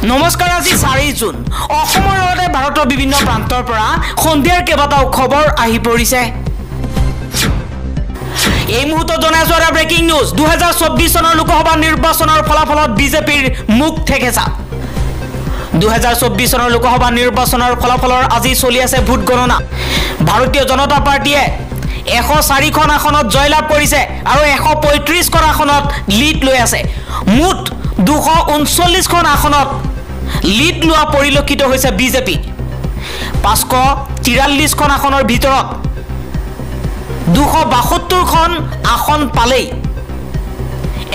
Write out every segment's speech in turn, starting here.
নমস্কাৰ আজি 4 জুন অসমৰ লগতে ভাৰতৰ বিভিন্ন প্ৰান্তৰ পৰা সন্ধিয়াৰ কেইবাটাও খবৰ আহি পৰিছে এই মুহূৰ্তত জনাইছো এটা ব্ৰেকিং নিউজ 2024 চনৰ লোকসভা নিৰ্বাচনৰ ফলাফলত বিজেপিৰ মুখ ঠেকেছা 2024 চনৰ লোকসভা নিৰ্বাচনৰ ফলাফলৰ আজি চলি আছে ভোট গণনা ভাৰতীয় জনতা পাৰ্টিয়ে 104 খন আসনত জয়লাভ কৰিছে আৰু 135 খন আসনত লিড লৈ আছে মুঠ 239 খন আসনত লিড লোৱা পৰিলক্ষিত হৈছে বিজেপি 543 খন আসনৰ ভিতৰত 272 খন আসন পালেই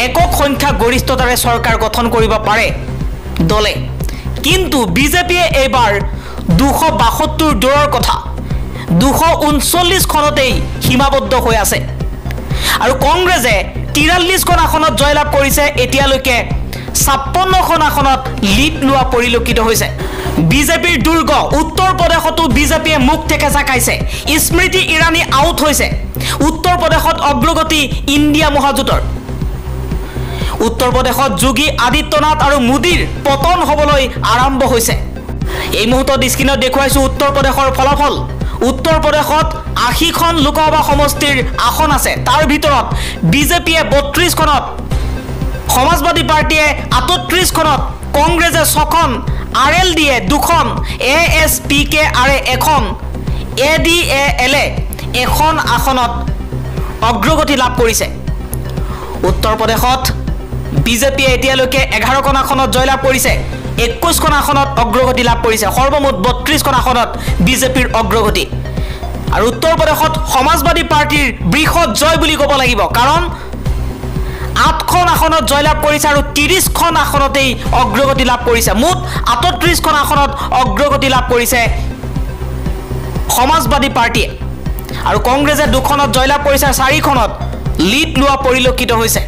একক সংখ্যা গৰিষ্ঠতাৰে চৰকাৰ গঠন কৰিব পাৰে দলে কিন্তু বিজেপিয়ে এবাৰ 272 দূৰৰ কথা 239 খনতেই সীমাবদ্ধ হৈ আছে আৰু কংগ্ৰেছে 43 খন আসনত জয়লাভ কৰিছে এতিয়ালৈকে 56 খন আসনত লিড লোৱা পৰিলক্ষিত হৈছে বিজেপিৰ দুৰ্গ উত্তৰ প্ৰদেশতো বিজেপিয়ে মুখ ঠেকেছা খাইছে স্মৃতি ইৰাণী আউট হৈছে উত্তৰ প্ৰদেশত অগ্ৰগতি ইণ্ডিয়া মহাজোঁটৰ উত্তৰ প্ৰদেশত যোগী আদিত্যনাথ আৰু মোদীৰ পতন হ'বলৈ আৰম্ভ হৈছে এই মুহূৰ্তত স্ক্ৰীনত দেখুৱাইছো উত্তৰ প্ৰদেশৰ ফলাফল উত্তৰ প্ৰদেশত 80 খন লোকসভা সমষ্টিৰ আসন আছে তাৰ ভিতৰত বিজেপিয়ে 32 খনত সমাজবাদী পাৰ্টিয়ে 38 খনত কংগ্ৰেছে 6 খন আৰএলডিয়ে 2 খন এএছপিকে আৰে 1 খন এডিএএলে 1 খন আসনত অগ্ৰগতি লাভ কৰিছে উত্তৰ প্ৰদেশত বিজেপিয়ে এতিয়ালৈকে 11 খন আসনত জয়লাভ কৰিছে 21 খন আসনত অগ্ৰগতি লাভ কৰিছে সৰ্বমুঠ 32 খন আসনত বিজেপিৰ অগ্ৰগতি আৰু উত্তৰ প্ৰদেশত সমাজবাদী পাৰ্টিৰ বৃহৎ জয় বুলি ক'ব লাগিব কাৰণ 8 খন আসনত জয়লাভ কৰিছে আৰু 30 খন আসনতেই অগ্ৰগতি লাভ কৰিছে মুঠ 38 খন আসনত অগ্ৰগতি লাভ কৰিছে সমাজবাদী পাৰ্টিয়ে আৰু কংগ্ৰেছে 2 খনত জয়লাভ কৰিছে 4 খনত লিড লোৱা পৰিলক্ষিত হৈছে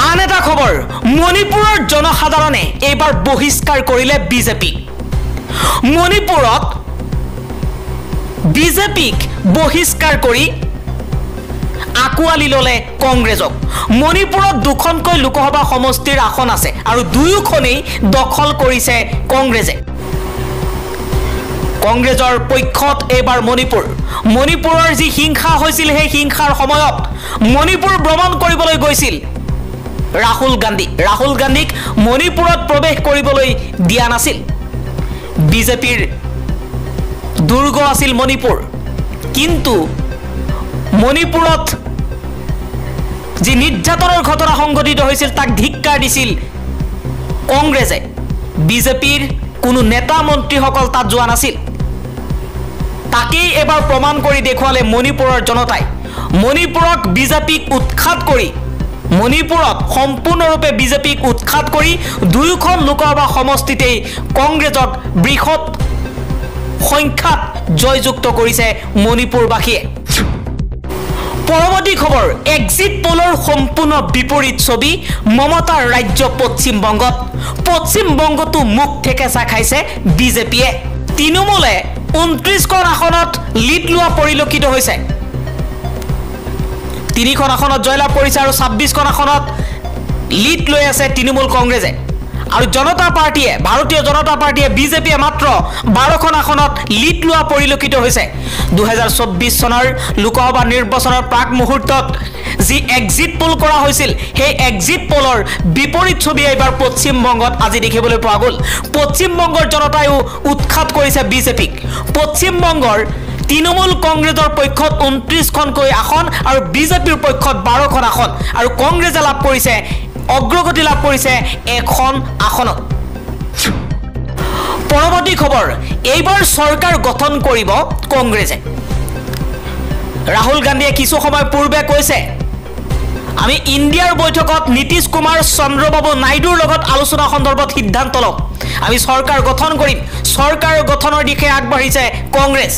আন এটা খবৰ মণিপুৰৰ জনসাধাৰণে এইবাৰ বহিষ্কাৰ কৰিলে বিজেপি মণিপুৰত বিজেপিক বহিষ্কাৰ কৰি আকুৱালি ললে কংগ্ৰেছক মণিপুৰত 2খনকৈ লোকসভা সমষ্টিৰ আসন আছে আৰু দুয়োখনেই দখল কৰিছে কংগ্ৰেছে কংগ্ৰেছৰ পক্ষত এবাৰ মণিপুৰৰ যি হিংসা হৈছিল সেই হিংসাৰ সময়ত মণিপুৰ ভ্ৰমণ কৰিবলৈ গৈছিল ৰাহুল গান্ধীক মণিপুৰত প্ৰৱেশ কৰিবলৈ দিয়া নাছিল বিজেপিৰ দুৰ্গ আছিল মণিপুৰ কিন্তু মণিপুৰত যি নিৰ্যাতনৰ ঘটনা সংঘটিত হৈছিল তাক ধিক্কাৰ দিছিল কংগ্ৰেছে বিজেপিৰ কোনো নেতা মন্ত্ৰীসকল তাত যোৱা নাছিল তাকেই এবাৰ প্ৰমাণ কৰি দেখুৱালে মণিপুৰৰ জনতাই মণিপুৰক বিজেপিক উৎখাত কৰি মণিপুৰত সম্পূৰ্ণৰূপে বিজেপিক উৎখাত কৰি দুয়োখন লোকসভা সমষ্টিতেই কংগ্ৰেছক বৃহৎ সংখ্যাত জয়যুক্ত কৰিছে মণিপুৰবাসীয়ে পৰৱৰ্তী খবৰ এক্সিট পোলৰ সম্পূৰ্ণ বিপৰীত ছবি মমতাৰ ৰাজ্য পশ্চিম বংগতো মুখ ঠেকেছা খাইছে বিজেপিয়ে তৃণমূলে 29 খন আসনত লিড লোৱা পৰিলক্ষিত হৈছে 3 খন আসনত জয়লাভ কৰিছে আৰু 26 খন আসনত লিড লৈ আছে তৃণমূল কংগ্ৰেছে আৰু ভাৰতীয় জনতা পাৰ্টিয়ে বিজেপিয়ে মাত্ৰ 12 খন আসনত লিড লোৱা পৰিলক্ষিত হৈছে 2024 চনৰ লোকসভা নিৰ্বাচনৰ প্ৰাক মুহূৰ্তত যি এক্সিট পোল কৰা হৈছিল সেই এক্সিট পোলৰ বিপৰীত ছবি এবাৰ পশ্চিম বংগত আজি দেখিবলৈ পোৱা গ'ল পশ্চিম বংগৰ জনতায়ো উৎখাত কৰিছে বিজেপিক পশ্চিম বংগৰ তৃণমূল কংগ্ৰেছৰ পক্ষত 29 খনকৈ আসন আৰু বিজেপিৰ পক্ষত 12 খন আসন আৰু কংগ্ৰেছে লাভ কৰিছে অগ্ৰগতি লাভ কৰিছে 1 খন আসনত পৰৱৰ্তী খবৰ এইবাৰ চৰকাৰ গঠন কৰিব কংগ্ৰেছে ৰাহুল গান্ধীয়ে কিছু সময় পূৰ্বে কৈছে আমি ইণ্ডিয়াৰ বৈঠকত নীতিশ কুমাৰ চন্দ্ৰবাবু নাইডুৰ লগত আলোচনা সন্দৰ্ভত সিদ্ধান্ত লম আমি চৰকাৰ গঠন কৰিম চৰকাৰ গঠনৰ দিশে আগবাঢ়িছে কংগ্ৰেছ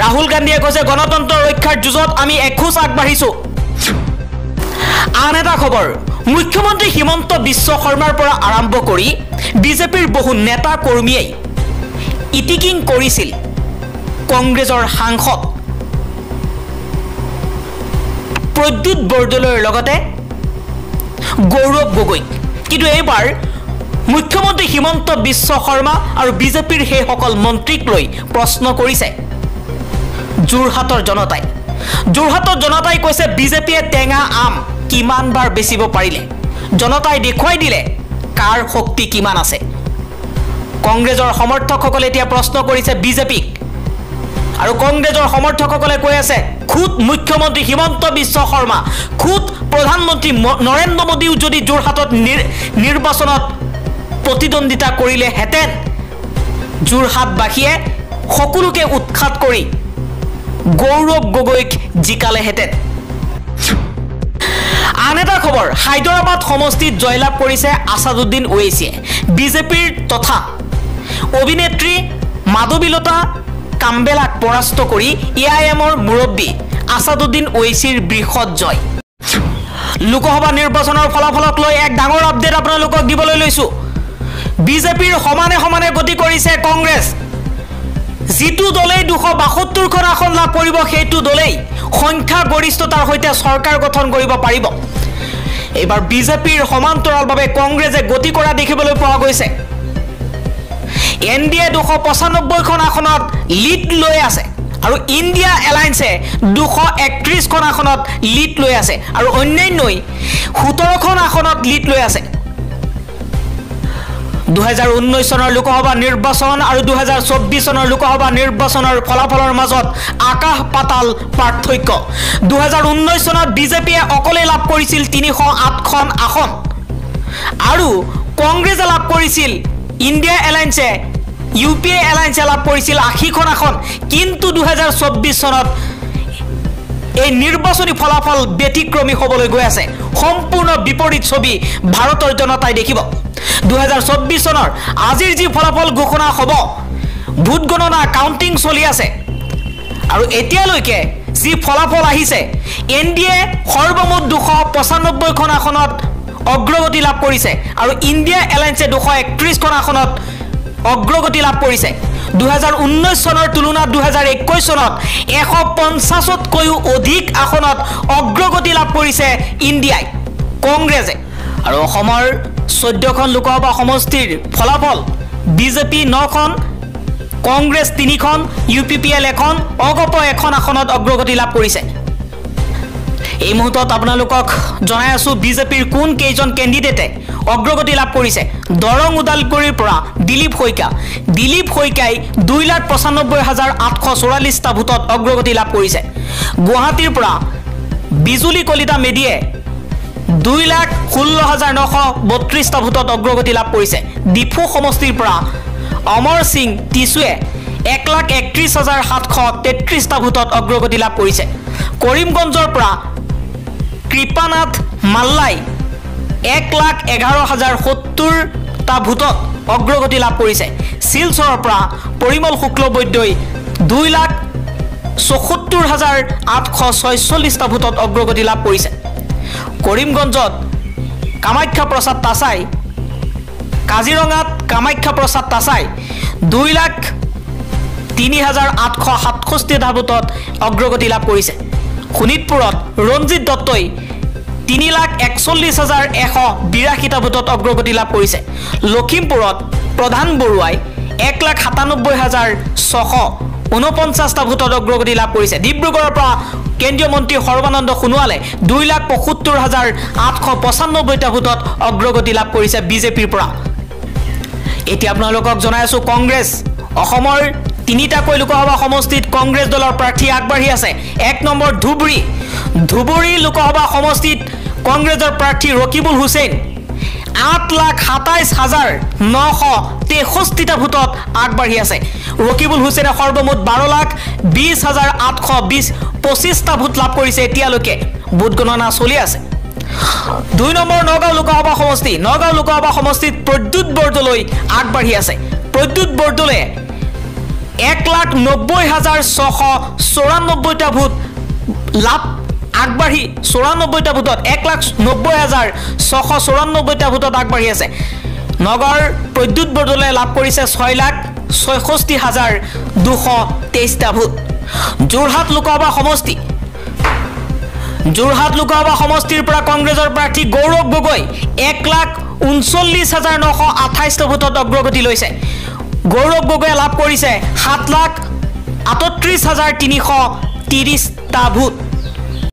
ৰাহুল গান্ধীয়ে কৈছে গণতন্ত্ৰ ৰক্ষাৰ যুঁজত আমি এখোজ আগবাঢ়িছো আন এটা খবৰ মুখ্যমন্ত্ৰী হিমন্ত বিশ্ব শৰ্মাৰ পৰা আৰম্ভ কৰি বিজেপিৰ বহু নেতা কৰ্মীয়ে ইটিকিং কৰিছিল কংগ্ৰেছৰ সাংসদ প্ৰদ্যুৎ বৰদলৈৰ লগতে গৌৰৱ গগৈ কিন্তু এইবাৰ মুখ্যমন্ত্ৰী হিমন্ত বিশ্ব শৰ্মা আৰু বিজেপিৰ সেইসকল মন্ত্ৰীক লৈ প্ৰশ্ন কৰিছে যোৰহাটৰ জনতাই কৈছে বিজেপিয়ে টেঙা আম কিমানবাৰ বেচিব পাৰিলে জনতাই দেখুৱাই দিলে কাৰ শক্তি কিমান আছে কংগ্ৰেছৰ সমৰ্থকসকলে এতিয়া প্ৰশ্ন কৰিছে বিজেপিক আৰু কংগ্ৰেছৰ সমৰ্থকসকলে কৈ আছে খুদ মুখ্যমন্ত্ৰী হিমন্ত বিশ্ব শৰ্মা খুদ প্ৰধানমন্ত্ৰী নৰেন্দ্ৰ মোদীও যদি যোৰহাটত নিৰ্বাচনত প্ৰতিদ্বন্দ্বিতা কৰিলে হেতেন যোৰহাটবাসীয়ে সকলোকে উৎখাত কৰি গৌৰৱ গগৈক জিকালে হেতেন আন এটা খবৰ হায়দৰাবাদ সমষ্টিত জয়লাভ কৰিছে আছাদুদ্দিন ওৱেইছিয়ে বিজেপিৰ তথা অভিনেত্ৰী মাধৱীলতা কাম্বেলাক পৰাস্ত কৰি এআইএমৰ মুৰব্বী আছাদুদ্দিন ওৱেইছিৰ বৃহৎ জয় লোকসভা নিৰ্বাচনৰ ফলাফলক লৈ এক ডাঙৰ আপডেট আপোনালোকক দিবলৈ লৈছো বিজেপিৰ সমানে গতি কৰিছে কংগ্ৰেছ যিটো দলেই 272খন আসন লাভ কৰিব সেইটো দলেই সংখ্যা গৰিষ্ঠতাৰ সৈতে চৰকাৰ গঠন কৰিব পাৰিব এবাৰ বিজেপিৰ সমান্তৰালভাৱে কংগ্ৰেছে গতি কৰা দেখিবলৈ পোৱা গৈছে এনডিএ 295খন আসনত লিড লৈ আছে আৰু ইণ্ডিয়া এলায়েন্সে 231খন আসনত লিড লৈ আছে আৰু অন্যান্যই 17খন আসনত লিড লৈ আছে 2019 চনৰ লোকসভা নিৰ্বাচন আৰু 2024 চনৰ লোকসভা নিৰ্বাচনৰ ফলাফলৰ মাজত আকাশ পাতাল পাৰ্থক্য 2019 চনত বিজেপিয়ে অকলে লাভ কৰিছিল 308খন আসন আৰু কংগ্ৰেছে লাভ কৰিছিল ইণ্ডিয়া এলায়েন্সে ইউপিএ এলায়েন্সে লাভ কৰিছিল 80খন আসন কিন্তু 2024 চনত এই নিৰ্বাচনী ফলাফল ব্যতিক্ৰমী হ'বলৈ গৈ আছে সম্পূৰ্ণ বিপৰীত ছবি ভাৰতৰ জনতাই দেখিব 2024 চনৰ আজিৰ যি ফলাফল ঘোষণা হ'ব ভোট গণনা কাউন্টিং চলি আছে আৰু এতিয়ালৈকে যি ফলাফল আহিছে এনডিএ সৰ্বমুঠ 295খন আসনত অগ্ৰগতি লাভ কৰিছে আৰু ইণ্ডিয়া এলায়েন্সে 231খন আসনত অগ্ৰগতি লাভ কৰিছে 2019 চনৰ তুলনাত 2021 চনত 150তকৈও অধিক আসনত অগ্ৰগতি লাভ কৰিছে ইণ্ডিয়াই কংগ্ৰেছে আৰু অসমৰ 14খন লোকসভা সমষ্টিৰ ফলাফল বিজেপি 9খন কংগ্ৰেছ 3খন ইউপিপিএল 1খন অগপ 1খন আসনত অগ্ৰগতি লাভ কৰিছে এই মুহূৰ্তত আপোনালোকক জনাই আছো বিজেপিৰ কোন কেইজন কেণ্ডিডেটে অগ্ৰগতি লাভ কৰিছে দৰং উদালগুৰিৰ পৰা দিলীপ শইকীয়াই 2,95,844টা ভোটত অগ্ৰগতি লাভ কৰিছে গুৱাহাটীৰ পৰা বিজুলী কলিতা মেডিয়ে 2,16,932টা ভোটত অগ্ৰগতি লাভ কৰিছে ডিফু সমষ্টিৰ পৰা অমৰ সিং টিছুৱে 1,31,733টা ভোটত অগ্ৰগতি লাভ কৰিছে কৰিমগঞ্জৰ পৰা কৃপানাথ মাল্লাই 1,11,070টা ভোটত অগ্ৰগতি লাভ কৰিছে শিলচৰৰ পৰা পৰিমল শুক্লবৈদ্যই 2,74,846টা ভোটত অগ্ৰগতি লাভ কৰিছে কৰিমগঞ্জত কামাখ্যা প্ৰসাদ তাছাই কাজিৰঙাত কামাখ্যা প্ৰসাদ তাছাই 2,03,867টা ভোটত অগ্ৰগতি লাভ কৰিছে শোণিতপুৰত ৰঞ্জিত দত্তই 3,41,182টা ভোটত অগ্ৰগতি লাভ কৰিছে লখিমপুৰত প্ৰধান বৰুৱাই 1,97,649টা ভোটত অগ্ৰগতি লাভ কৰিছে ডিব্ৰুগড়ৰ পৰা কেন্দ্ৰীয় মন্ত্ৰী সৰ্বানন্দ সোণোৱালে 2,75,895টা ভোটত অগ্ৰগতি লাভ কৰিছে বিজেপিৰ পৰা এতিয়া আপোনালোকক জনাই আছো কংগ্ৰেছ অসমৰ 3টাকৈ লোকসভা সমষ্টিত কংগ্ৰেছ দলৰ প্ৰাৰ্থী আগবাঢ়ি আছে 1 নম্বৰ ধুবুৰী লোকসভা সমষ্টিত কংগ্ৰেছৰ প্ৰাৰ্থী ৰকিবুল হুছেইন 8,27,963টা ভোটত আগবাঢ়ি আছে ৰকিবুল হুছেইনে সৰ্বমুঠ 12,20,825টা ভোট লাভ কৰিছে এতিয়ালৈকে ভোট গণনা চলি আছে 2 নম্বৰ নগাঁও লোকসভা সমষ্টিত প্ৰদ্যুৎ বৰদলৈ আগবাঢ়ি আছে প্ৰদ্যুৎ বৰদলৈ 1,90,694টা ভোট লাভ আগবাঢ়ি 94টা ভোটত 1,90,694টা ভোটত আগবাঢ়ি আছে নগৰ প্ৰদ্যুৎ বৰদলৈ লাভ কৰিছে 6,66,223টা ভোট যোৰহাট লোকসভা সমষ্টিৰ পৰা কংগ্ৰেছৰ প্ৰাৰ্থী গৌৰৱ গগৈ 39,928 ভোটত অগ্ৰগতি লৈছে গৌৰৱ গগৈয়ে লাভ কৰিছে 7,38,330টা ভোট